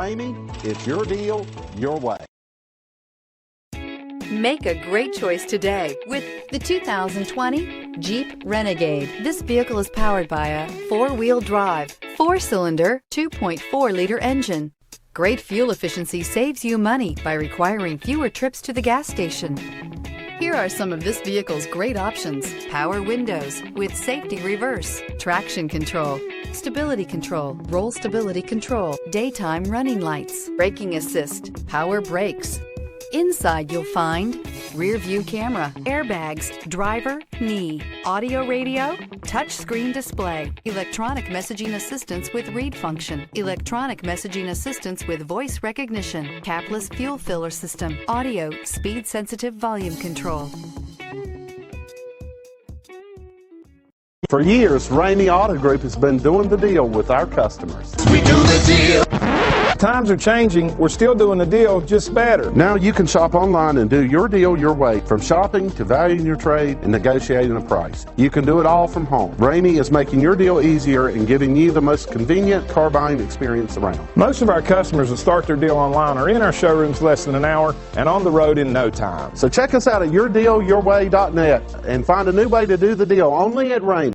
Ramey, it's your deal, your way. Make a great choice today with the 2020 Jeep Renegade. This vehicle is powered by a four-wheel drive, four-cylinder, 2.4-liter engine. Great fuel efficiency saves you money by requiring fewer trips to the gas station. Here are some of this vehicle's great options: power windows with safety reverse, traction control, stability control, roll stability control, daytime running lights, braking assist, power brakes. Inside you'll find rear view camera, airbags, driver, knee, audio radio, touchscreen display, electronic messaging assistance with read function, electronic messaging assistance with voice recognition, capless fuel filler system, audio, speed sensitive volume control. For years, Ramey Auto Group has been doing the deal with our customers. We do the deal. Times are changing. We're still doing the deal, just better. Now you can shop online and do your deal your way, from shopping to valuing your trade and negotiating a price. You can do it all from home. Ramey is making your deal easier and giving you the most convenient car buying experience around. Most of our customers that start their deal online are in our showrooms less than an hour and on the road in no time. So check us out at yourdealyourway.net and find a new way to do the deal only at Ramey.